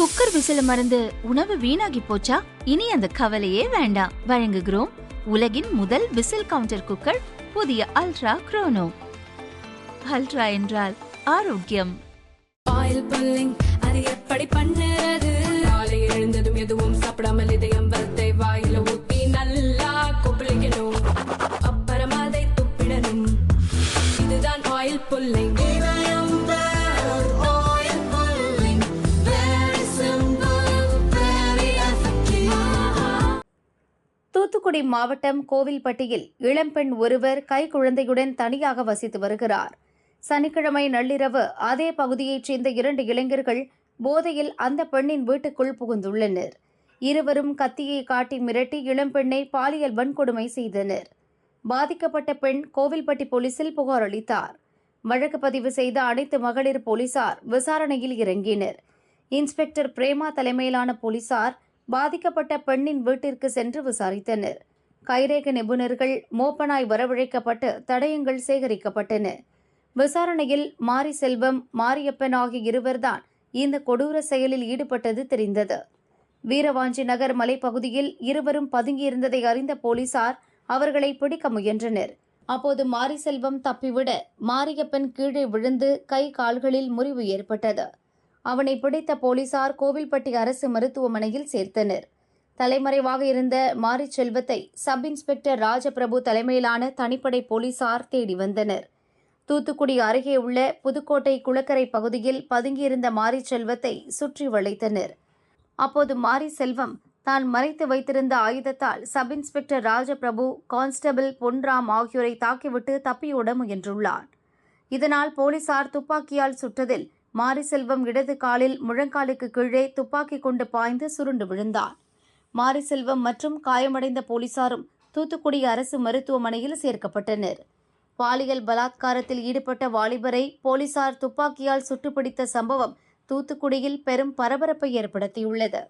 Cooker விசில மறந்து உணவு வீணாகி போச்சா? இனி அந்த கவலையே வேண்டாம். வழங்குகிறோம் உலகின் முதல் விசில் கவுண்டர் குக்கர், புதிய அல்ட்ரா குரோனோ. அல்ட்ரா என்றால் ஆரோக்கியம். ஆயில் புல்லிங் அது எப்படி பண்ணுறது? காலை எழுந்ததும் எதுவும் சாப்பிடாமல் இதயம் வளத்தை வாயில ஊத்தி நல்லா கொப்பளிக்கணும். அப்புறம் அதை துப்பிடணும். இதுதான் ஆயில் புல்லிங். தூத்துக்குடி மாவட்டம் கோவில்பட்டியில் இளம்பெண் ஒருவர் கைக்குழந்தையுடன் தனியாக வசித்து வருகிறார். சனிக்கிழமை நள்ளிரவு அதே பகுதியைச் சேர்ந்த 2 இளைஞர்கள் போதையில் அந்த பெண்ணின் வீட்டுக்குள் புகுந்துள்ளனர். இருவரும் கத்தியை காட்டி மிரட்டி இளம்பெண்ணை பாலியல் வன்கொடுமை செய்தனர். பாதிக்கப்பட்ட பெண் கோவில்பட்டி போலீசில் புகார் அளித்தார். வழக்கு பதிவு செய்த அனைத்து மகளிர் போலீசார் விசாரணையில் இறங்கினர். இன்ஸ்பெக்டர் பிரேமா தலைமையிலான போலீசார் பாதிக்கப்பட்ட பெண்ணின் வீட்டிற்கு சென்று விசாரித்தனர். கைரேகை நிபுணர்கள் மோப்பனாய் வரவழைக்கப்பட்டு தடயங்கள் சேகரிக்கப்பட்டன. விசாரணையில் மாரி செல்வம், மாரியப்பன் ஆகிய இருவர்தான் இந்த கொடூர செயலில் ஈடுபட்டது தெரிந்தது. வீரவாஞ்சி நகர் மலைப்பகுதியில் இருவரும் பதுங்கியிருந்ததை அறிந்த போலீசார் அவர்களை பிடிக்க முயன்றனர். அப்போது மாரி செல்வம் தப்பிவிட மாரியப்பன் கீழே விழுந்து கை கால்களில் முறிவு ஏற்பட்டது. அவனை பிடித்த போலீசார் கோவில்பட்டி அரசு மருத்துவமனையில் சேர்த்தனர். தலைமறைவாக இருந்த மாரி செல்வத்தை சப் இன்ஸ்பெக்டர் ராஜபிரபு தலைமையிலான தனிப்படை போலீசார் தேடி வந்தனர். தூத்துக்குடி அருகே உள்ள புதுக்கோட்டை குளக்கரை பகுதியில் பதுங்கியிருந்த மாரி செல்வத்தை சுற்றி வளைத்தனர். அப்போது மாரி செல்வம் தான் மறைத்து வைத்திருந்த ஆயுதத்தால் sub inspector Rajaprabhu, constable Ponram ஆகியோரை தாக்கிவிட்டு தப்பியோட முயன்றுள்ளார். இதனால் போலீசார் துப்பாக்கியால் சுட்டதில் மாரி செல்வம் இடது காலில் முழங்காலுக்கு கீழே துப்பாக்கி கொண்டு பாய்ந்து சுருண்டு விழுந்தார். மாரி செல்வம் மற்றும் காயமடைந்த போலீசாரும் தூத்துக்குடி அரசு மருத்துவமனையில் சேர்க்கப்பட்டனர். பாலியல் பலாத்காரத்தில் ஈடுபட்ட வாலிபரை போலீசார் துப்பாக்கியால் சுட்டுப்பிடித்த சம்பவம் தூத்துக்குடியில் பெரும் பரபரப்பை ஏற்படுத்தியுள்ளது.